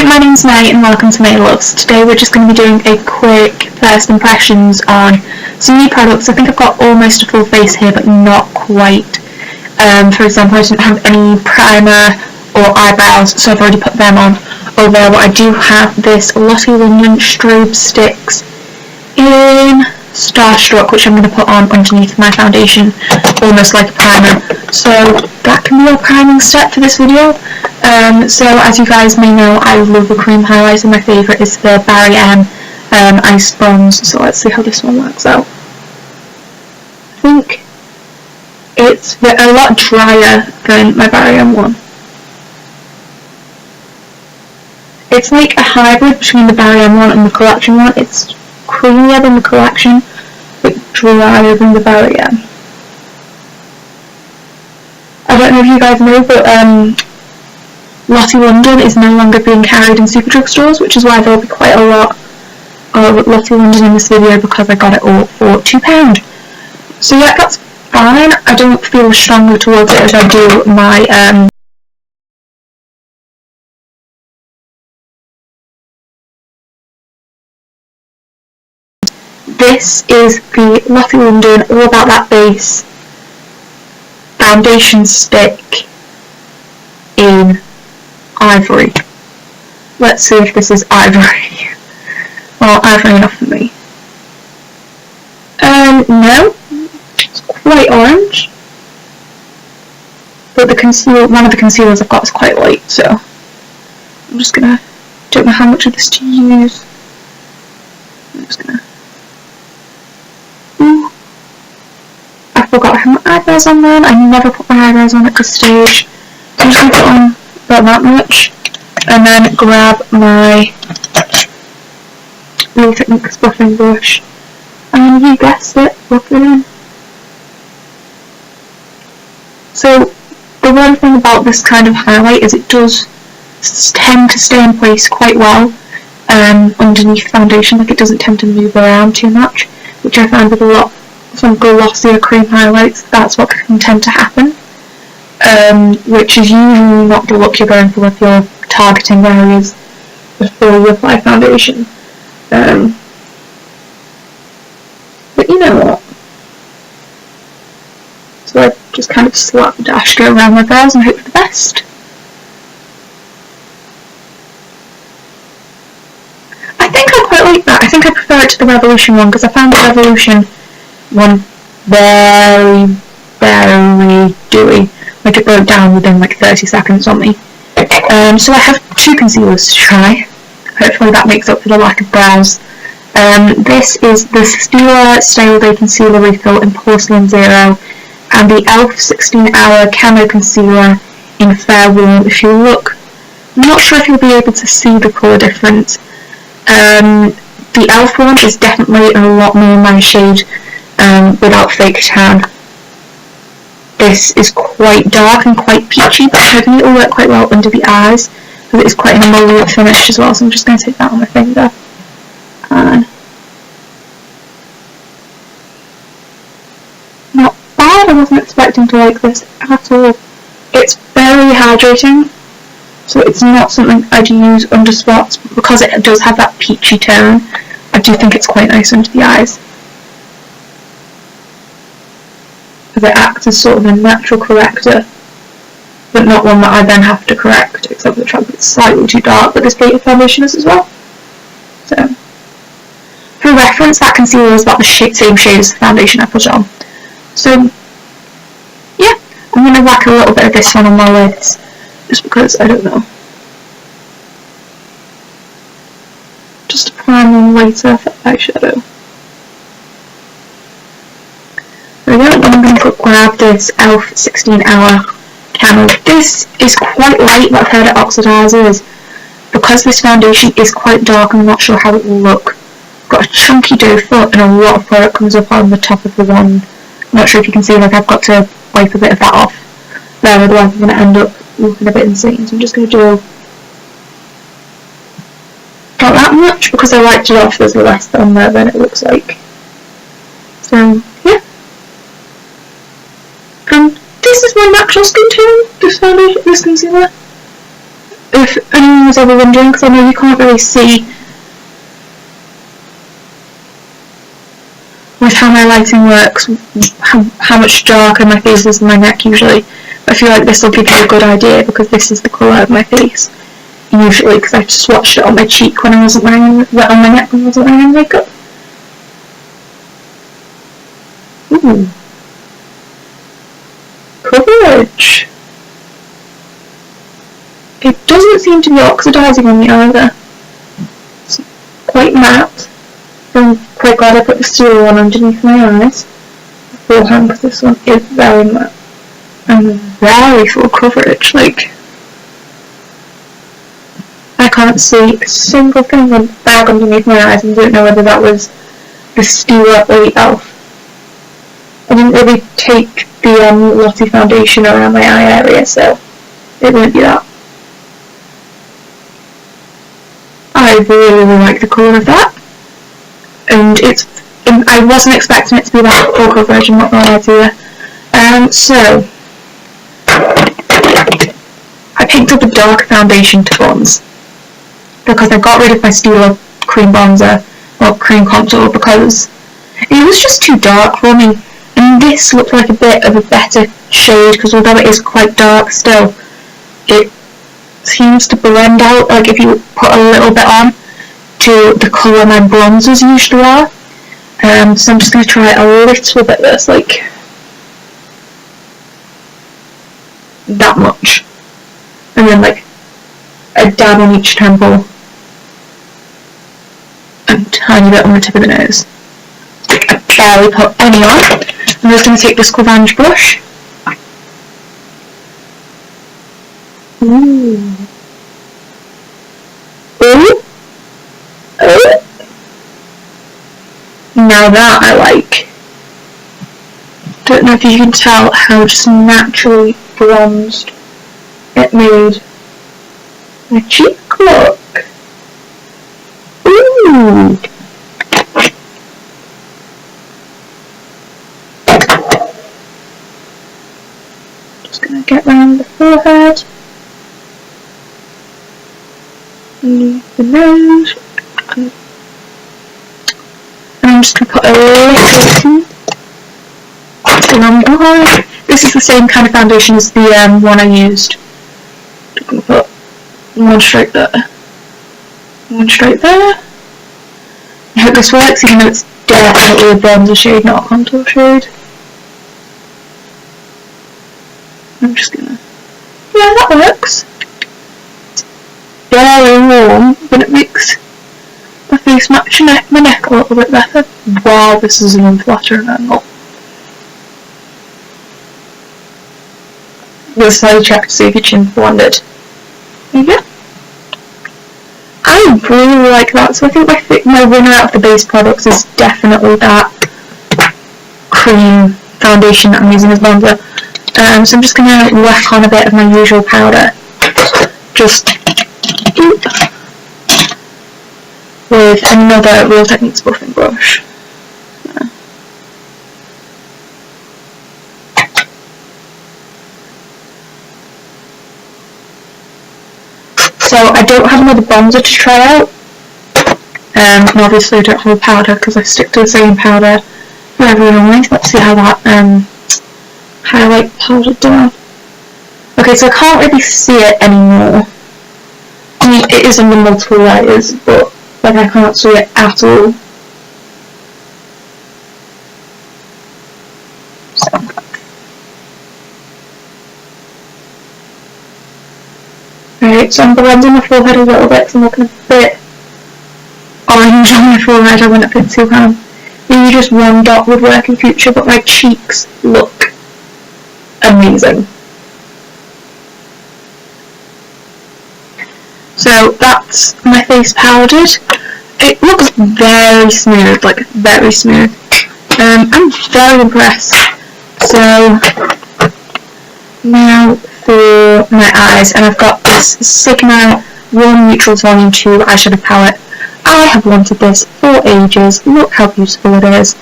Hi, my name's May and welcome to May Loves. Today we're just going to be doing a quick first impressions on some new products. I think I've got almost a full face here but not quite. For example, I didn't have any primer or eyebrows, so I've already put them on. Although I do have this Lottie London strobe sticks in Starstruck, which I'm going to put on underneath my foundation, almost like a primer. So that can be our priming step for this video. So as you guys may know, I love the cream highlighter. My favourite is the Barry M Ice Bronze. So let's see how this one works out. I think it's a lot drier than my Barry M one. It's like a hybrid between the Barry M one and the Collection one. It's creamier than the Collection, but drier than the Barry M. I don't know if you guys know, but Lottie London is no longer being carried in Superdrug stores, which is why there'll be quite a lot of Lottie London in this video because I got it all for £2. So yeah, that's fine. I don't feel stronger towards it as I do my This is the Lottie London All About That Base foundation stick in ivory. Let's see if this is ivory. Well, ivory enough for me. No, it's quite orange. But one of the concealers I've got is quite light, so I'm just gonna, don't know how much of this to use. I'm just gonna, ooh, I forgot I have my eyebrows on then. I never put my eyebrows on at this stage. So I'm just gonna put on about that much, and then grab my Real Techniques buffing brush, and you guessed it, rub it in. So the one thing about this kind of highlight is it does tend to stay in place quite well underneath foundation, like it doesn't tend to move around too much, which I find with a lot some glossier cream highlights, that's what can tend to happen. Which is usually not the look you're going for if you're targeting areas before you apply foundation. But you know what? So I just kind of dashed it around my brows and hope for the best. I think I quite like that. I think I prefer it to the Revolution one because I found the Revolution one very, very dewy. Like it broke down within like 30 seconds on me. So I have two concealers to try. Hopefully that makes up for the lack of brows. This is the Stila Stale Day Concealer Refill in Porcelain Zero and the e.l.f. 16 Hour Camo Concealer in Fair Warm. If you look, I'm not sure if you'll be able to see the colour difference. The e.l.f. one is definitely a lot more my shade without fake tan. This is quite dark and quite peachy, but I think it will work quite well under the eyes because it is quite an emollient finish as well, so I'm just going to take that on my finger. And not bad, I wasn't expecting to like this at all. It's very hydrating, so it's not something I'd use under spots, but because it does have that peachy tone, I do think it's quite nice under the eyes. It acts as sort of a natural corrector, but not one that I then have to correct, except for the fact that it's slightly too dark, but this plated foundation is as well. So, for reference, that concealer is about the same shade as the foundation I put on. So, yeah, I'm going to whack a little bit of this one on my lids, just because, I don't know. Just to prime them later for eyeshadow. I'm going to grab this e.l.f. 16 Hour Camo. This is quite light, but I've heard it oxidizes. Because this foundation is quite dark, I'm not sure how it will look. I've got a chunky dough foot and a lot of product comes up on the top of the wand. I'm not sure if you can see, like I've got to wipe a bit of that off there, otherwise I'm going to end up looking a bit insane. So I'm just going to do not that much because I wiped it off, there's less on there than it looks like. So, yeah. This is my natural skin tone, this foundation, this concealer. if anyone was ever wondering, because I know you can't really see with how my lighting works, how much darker my face is than my neck usually. I feel like this will give you a good idea because this is the colour of my face usually, because I swatched it on my cheek when I wasn't wearing, on my neck when I wasn't wearing makeup. Ooh. Coverage. It doesn't seem to be oxidising on me either. It's quite matte. I'm quite glad I put the Steel one underneath my eyes beforehand, because this one is very matte and very full coverage. Like, I can't see a single thing on the bag underneath my eyes, and don't know whether that was the Steel or the e.l.f. I didn't really take the Lottie foundation around my eye area, so it won't be that. I really like the colour of that, and I wasn't expecting it to be that full coverage, I'm not going to lie to you. So I picked up a dark foundation to bronze because I got rid of my Steel cream bronzer or cream contour because it was just too dark for me, and this looked like a bit of a better shade because although it is quite dark still, it seems to blend out, like if you put a little bit on, to the colour my bronzers usually are. So I'm just going to try a little bit of this, like that much, and then like a dab on each temple and a tiny bit on the tip of the nose. Like, I barely put any on. I'm just going to take this Clevange brush. Ooh. Ooh. Ooh. Now that I like. Don't know if you can tell how just naturally bronzed it made my cheek look. Ooh. Just gonna get round the forehead. Underneath the nose. And I'm just going to put a little along the eye. This is the same kind of foundation as the one I used. I'm going to put one straight there. One straight there. I hope this works, even though it's definitely a bronzer shade, not a contour shade. I'm just going to... Yeah, that works. Very warm, but it makes my face match my neck a little bit better. Wow, this is an unflattering angle. We'll slowly check to see if your chin's blended. There you go. I really like that, so I think my winner out of the base products is definitely that cream foundation that I'm using as bronzer. So I'm just going to whack on a bit of my usual powder. Just with another Real Techniques buffing brush. So I don't have another bronzer to try out, and obviously I don't have a powder because I stick to the same powder for everyone always. Let's see how that highlight powdered down. Okay, so I can't really see it anymore. I mean, it is under multiple layers, but like I can't see it at all. Right, so I'm blending my forehead a little bit because I'm looking a bit orange on my forehead. I wouldn't have been too hard. Maybe just one dot would work in future, but my cheeks look amazing. So that's my face powdered. It looks very smooth, like very smooth. I'm very impressed. So now for my eyes, and I've got this Sigma Warm Neutrals Volume 2 eyeshadow palette. I have wanted this for ages. Look how beautiful it is.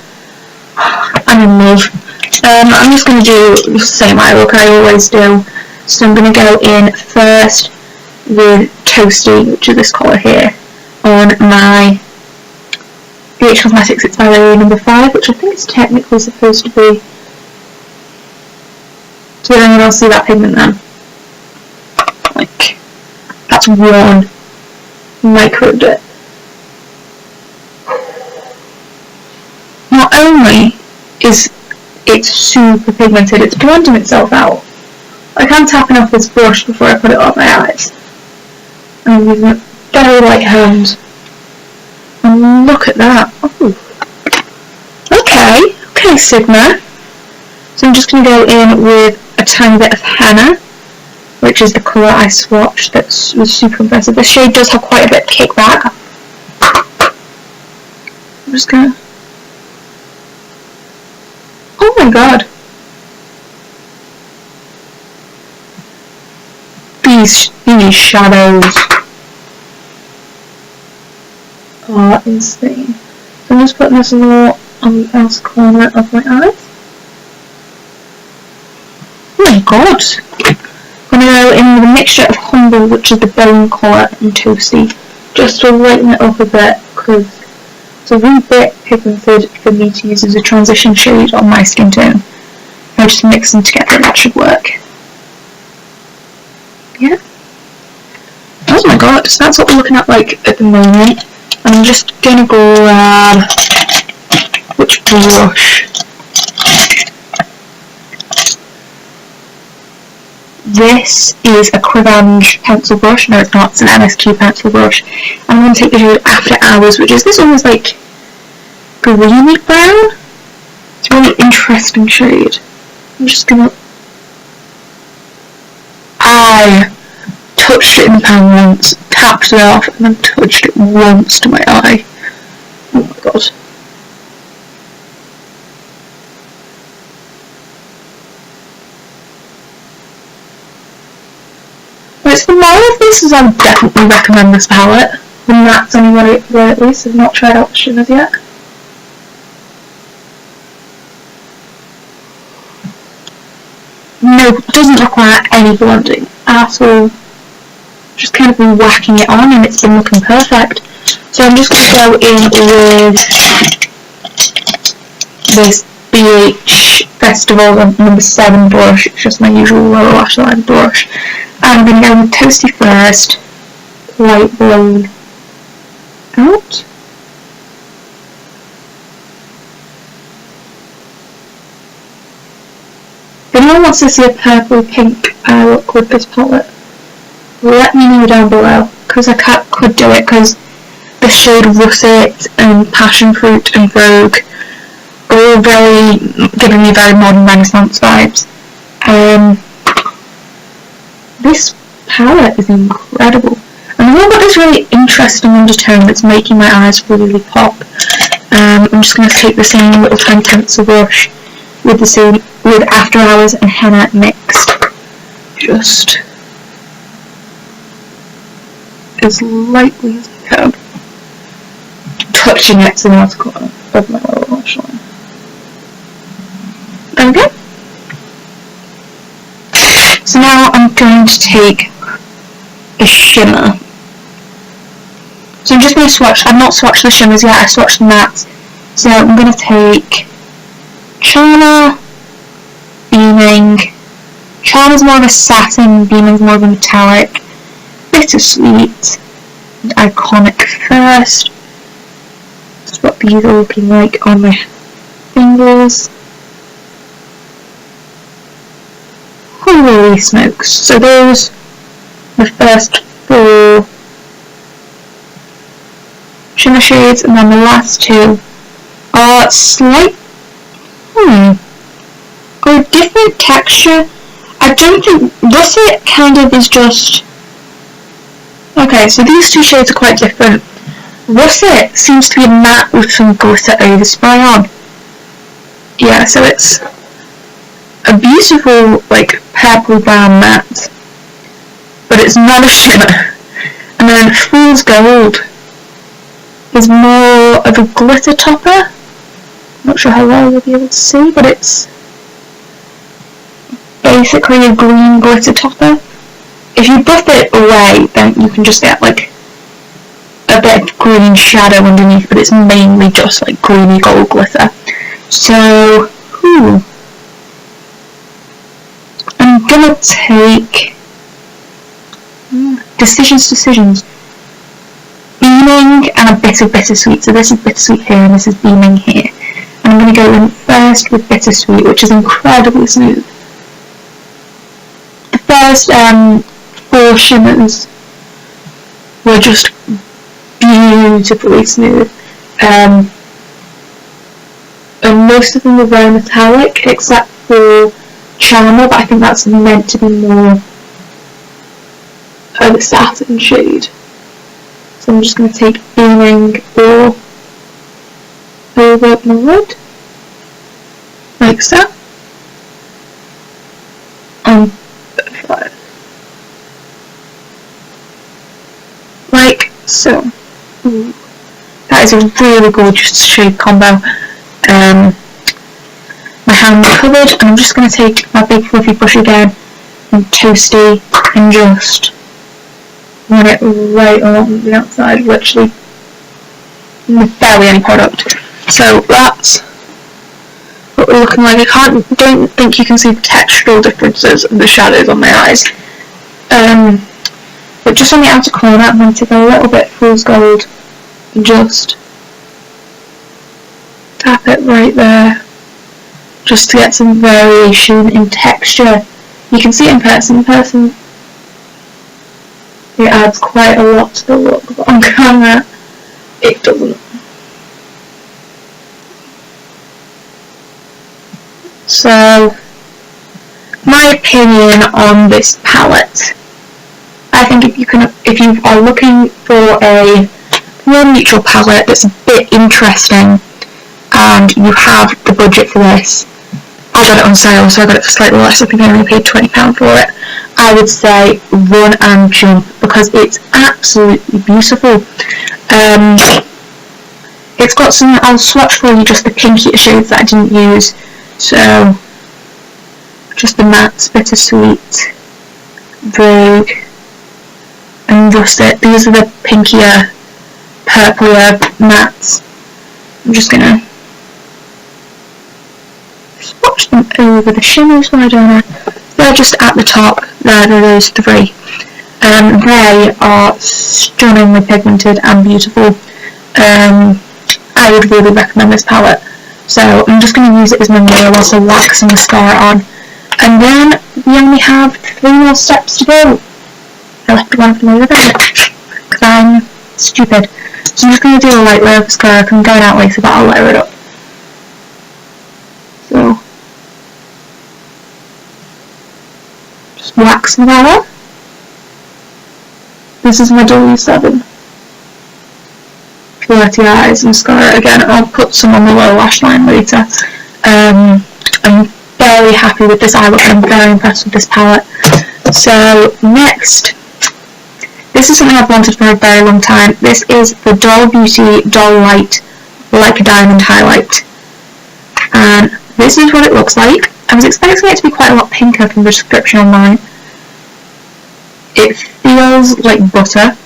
I'm in love. I'm just going to do the same eye look I always do. So I'm going to go in first with Toasty, which is this colour here, on my BH Cosmetics It's Ballet number 5, which I think is technically supposed to be. So then I'll see that pigment then. Like, that's one micro dip. Not only is it super pigmented, it's blending itself out. I can't tap enough this brush before I put it on my eyes. I'm using a very light hand. And look at that. Oh. Okay, Sigma. So I'm just going to go in with a tiny bit of henna, which is the colour I swatched that was super impressive. This shade does have quite a bit of kickback. I'm just going to... Oh my god. These shadows are insane. So I'm just putting this a little on the outer corner of my eyes. Oh my god! I'm going to go in with a mixture of Humble, which is the bone colour, and Toasty, just to lighten it up a bit, because it's a wee bit pigmented for me to use as a transition shade on my skin tone. If I just mix them together, that should work. Yeah. Oh my god, so that's what we're looking at like at the moment. I'm just gonna grab which brush. This is a Crivange pencil brush. No, it's not. It's an MSQ pencil brush. I'm going to take the shade After Hours, which is this almost like greeny brown. It's a really interesting shade. I'm just gonna... I touched it in the pan once, tapped it off, and then touched it once to my eye. Oh my god. But the moral of this is I would definitely recommend this palette. When that's anywhere at least. I've not tried out the shimmers yet. No, it doesn't require any blending at all. Just kind of been whacking it on and it's been looking perfect. So I'm just going to go in with this BH Festival number 7 brush. It's just my usual lower lash line brush. And I'm going to go with Toasty first, light blown out. If anyone wants to see a purple pink eye look with this palette, let me know down below, because I could do it, because the shade Russet and Passion Fruit and Vogue are all giving me very modern Renaissance vibes. This palette is incredible. And I've got this really interesting undertone that's making my eyes really pop. I'm just going to take the same little tiny pencil brush with After Hours and henna mixed, just as lightly as I can, touching it to the outer corner of my lower lash line. There we go. So now I'm going to take a shimmer. So I'm just going to swatch. I've not swatched the shimmers yet, I swatched the mattes. So I'm going to take Charmer, Beaming. Charmer's more of a satin, Beaming's more of a metallic. Bittersweet and Iconic first. That's what these are looking like on my fingers. Holy smokes. So those are the first 4 shimmer shades, and then the last 2 are slight, or a different texture. I don't think Russet kind of is just, okay, so these 2 shades are quite different. Russet seems to be a matte with some glitter overspray on. Yeah, so it's a beautiful, like, purple brown matte, but it's not a shimmer. And then Fool's Gold is more of a glitter topper. Not sure how well you'll be able to see, but it's basically a green glitter topper. if you buff it away, then you can just get like a bit of green shadow underneath, but it's mainly just like greeny gold glitter. So, I'm gonna take decisions. Beaming and a bit of bittersweet. So this is bittersweet here and this is beaming here. And I'm going to go in first with bittersweet, which is incredibly smooth. The first 4 shimmers were just beautifully smooth. And most of them were very metallic, except for Charmer, but I think that's meant to be more of a satin shade. So I'm just going to take beaming or over my wood, like so. Like so. Ooh. That is a really gorgeous shade combo. My hand covered, and I'm just going to take my big fluffy brush again and toasty and just run it right along the outside, literally barely any product. So that's what we're looking like. I don't think you can see the textural differences of the shadows on my eyes. But just on the outer corner, I'm going to take a little bit fool's gold and just tap it right there, just to get some variation in texture. You can see it in person. It adds quite a lot to the look, but on camera it doesn't. So, my opinion on this palette, I think if you are looking for a more neutral palette that's a bit interesting and you have the budget for this, I got it on sale, so I got it for slightly less. I think I only paid £20 for it. I would say run and jump, because it's absolutely beautiful. It's got some, I'll swatch for you just the pinkier shades that I didn't use. So, just the matte, bittersweet, Vogue, and just it. These are the pinkier, purplier mattes. I'm just gonna swatch them over the shimmers, why don't I? They're just at the top. There are those 3. They are stunningly pigmented and beautiful. I would really recommend this palette. So I'm just going to use it as my mirror whilst I wax and mascara on. And then we only have 3 more steps to go. I left one of them over there, because I'm stupid. So I'm just going to do a light layer of mascara. I'm going out later, but I'll layer it up. So, just wax mascara. This is my W7 Flirty Eyes mascara. Again, I'll put some on the lower lash line later. I'm very happy with this eye look and I'm very impressed with this palette. So next, this is something I've wanted for a very long time. This is the Doll Beauty Doll Light Like a Diamond Highlight. And this is what it looks like. I was expecting it to be quite a lot pinker from the description online. It feels like butter.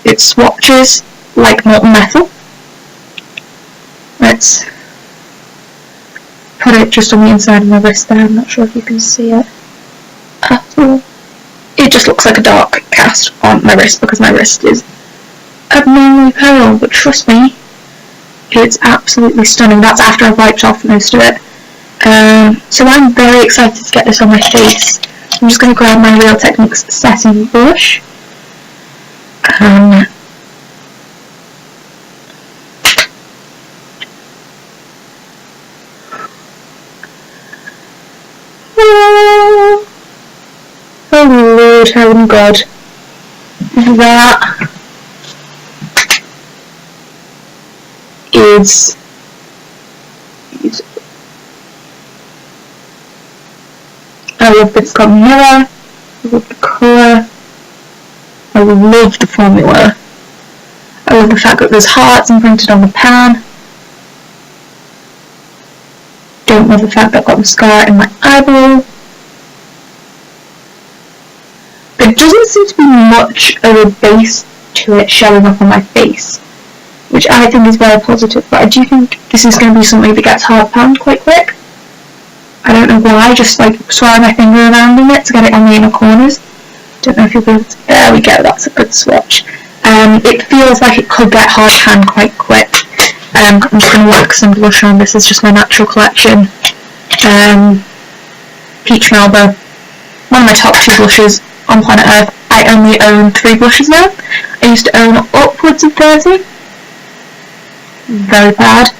It swatches like molten metal. Let's put it just on the inside of my wrist there. I'm not sure if you can see it at all. It just looks like a dark cast on my wrist because my wrist is abnormally pale, but trust me, it's absolutely stunning. That's after I've wiped off most of it. So I'm very excited to get this on my face. I'm just going to grab my Real Techniques setting brush. Oh Lord, oh God. That is beautiful. I love this colour mirror. I love the colour. I love the formula. I love the fact that there's hearts imprinted on the pan. Don't love the fact that I've got mascara in my eyeball. there doesn't seem to be much of a base to it showing up on my face, which I think is very positive, but I do think this is going to be something that gets hard panned quite quick. I don't know why, just like swirling my finger around in it to get it on the inner corners. Don't know if you'll be able to, there we go, that's a good swatch. It feels like it could get hard panned quite quick. I'm just going to work some blush on. This is just my natural collection. Peach Melba, one of my top 2 blushes on planet Earth. I only own 3 blushes now. I used to own upwards of 30. Very bad.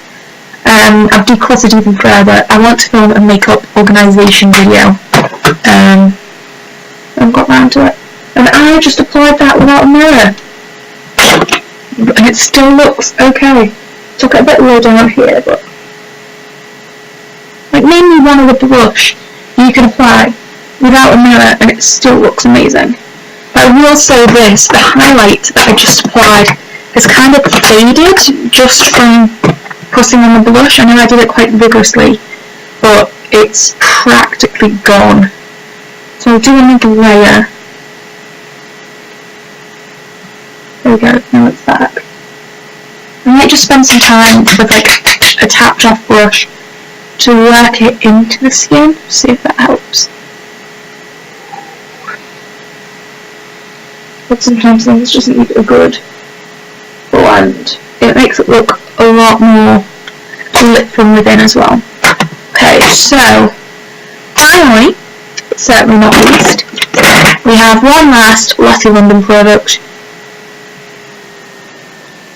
I've decluttered even further. I want to film a makeup organisation video. I haven't got round to it. And I just applied that without a mirror. And it still looks okay. Took it a bit low down here, but like name me one other blush you can apply without a mirror and it still looks amazing. But I will say this, the highlight that I just applied has kind of faded just from pressing on the blush. I know I did it quite vigorously, but it's practically gone. So I'll do another layer. There we go, now it's back. I might just spend some time with like a tapped off brush to work it into the skin, see if that helps. But sometimes things just need a good blend. It makes it look a lot more lit from within as well. Okay, so finally, certainly not least, we have one last Letty London product.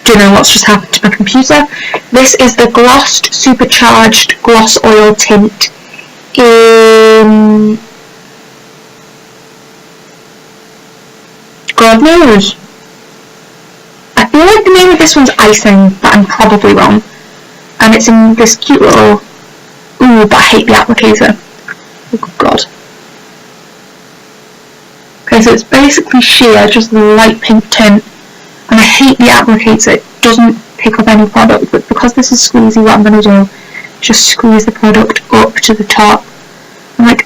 Do you know what's just happened to my computer? This is the Glossed Supercharged Gloss Oil Tint in... God knows. I feel like the name of this one's Icing, but I'm probably wrong. And it's in this cute little... Ooh, but I hate the applicator. Oh god. Okay, so it's basically sheer, just a light pink tint. And I hate the applicator, it doesn't pick up any product, but because this is squeezy, what I'm going to do is just squeeze the product up to the top and like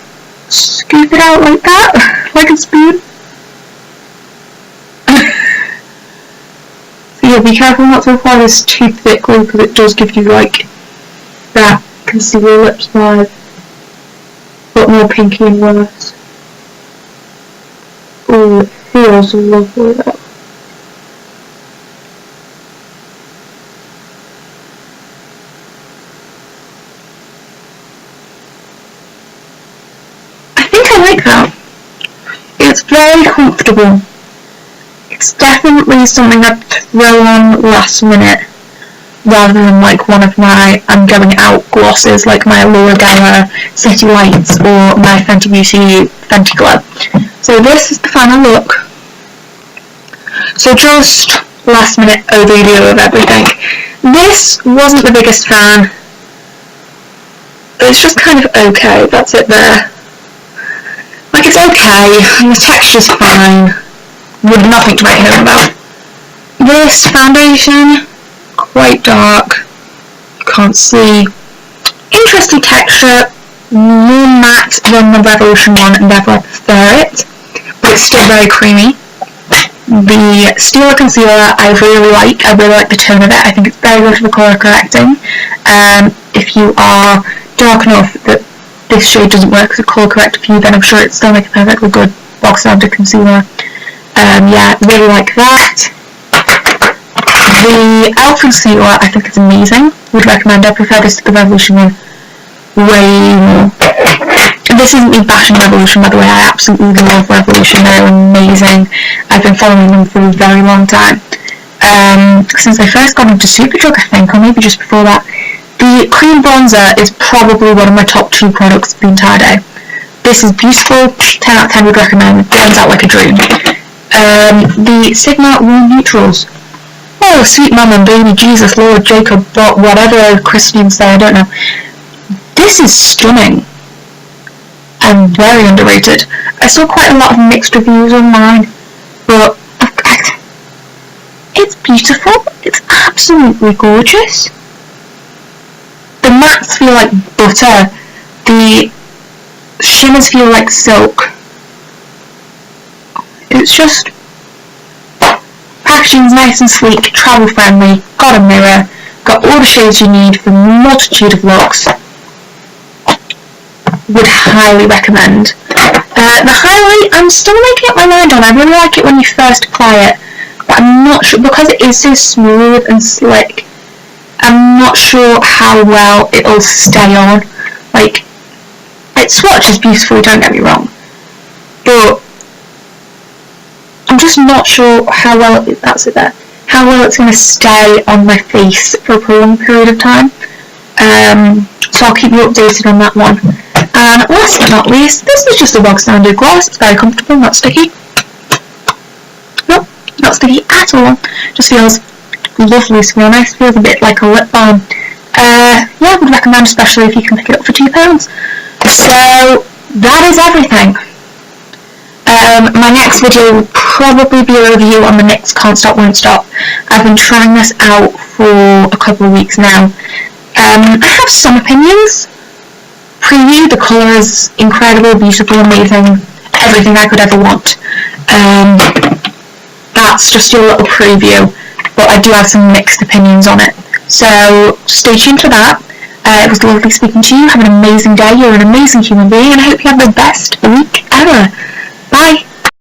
scoop it out like that, like a spoon. So yeah, be careful not to apply this too thickly because it does give you like that concealer lips vibe, but more pinky and worse. Ooh, it feels lovely though. Like that. It's very comfortable. It's definitely something I'd throw on last minute rather than like one of my I'm going out glosses like my Laura Geller City Lights or my Fenty Beauty Fenty Glow. So this is the final look. So just last minute overview of everything. This wasn't the biggest fan. It's just kind of okay, that's it there. Like it's okay, and the texture's fine, with nothing to write home about. This foundation, quite dark, can't see. Interesting texture, more matte than the Revolution one and therefore I prefer it, but it's still very creamy. The Stila concealer I really like the tone of it, I think it's very good for the colour correcting. If you are dark enough that this shade doesn't work as a colour corrector for you, then I'm sure it's still make a perfectly good bog standard concealer. Yeah, really like that. The e.l.f. concealer I think is amazing. Would recommend. I prefer this to the Revolution one way more. This isn't me bashing Revolution, by the way. I absolutely love Revolution. They're amazing. I've been following them for a very long time. Since I first got into Superdrug, I think, or maybe just before that. The cream bronzer is probably one of my top 2 products the entire day. This is beautiful, 10 out of 10 would recommend, blends out like a dream. The Sigma Warm Neutrals. Oh, sweet mum and baby Jesus, Lord Jacob, but whatever Christians say, I don't know. This is stunning and very underrated. I saw quite a lot of mixed reviews online, but it's beautiful, it's absolutely gorgeous. The mattes feel like butter, the shimmers feel like silk. Oh my It's just, packaging's nice and sleek, travel friendly, got a mirror, got all the shades you need for a multitude of looks. Would highly recommend. The highlight, I'm still making up my mind on. I really like it when you first apply it, but I'm not sure, because it is so smooth and slick, I'm not sure how well it'll stay on. Like, it swatches beautifully, don't get me wrong, but I'm just not sure how well how well it's going to stay on my face for a prolonged period of time. So I'll keep you updated on that one. And last but not least, this is just a bog standard gloss. It's very comfortable, not sticky. Nope, not sticky at all. Just feels lovely to be honest. Feels a bit like a lip balm. Yeah, I would recommend, especially if you can pick it up for £2. So that is everything. My next video will probably be a review on the NYX Can't Stop Won't Stop. I've been trying this out for a couple of weeks now. I have some opinions. Preview, the colour is incredible, beautiful, amazing, everything I could ever want. That's just your little preview, but I do have some mixed opinions on it. So stay tuned for that. It was lovely speaking to you. Have an amazing day. You're an amazing human being, and I hope you have the best week ever.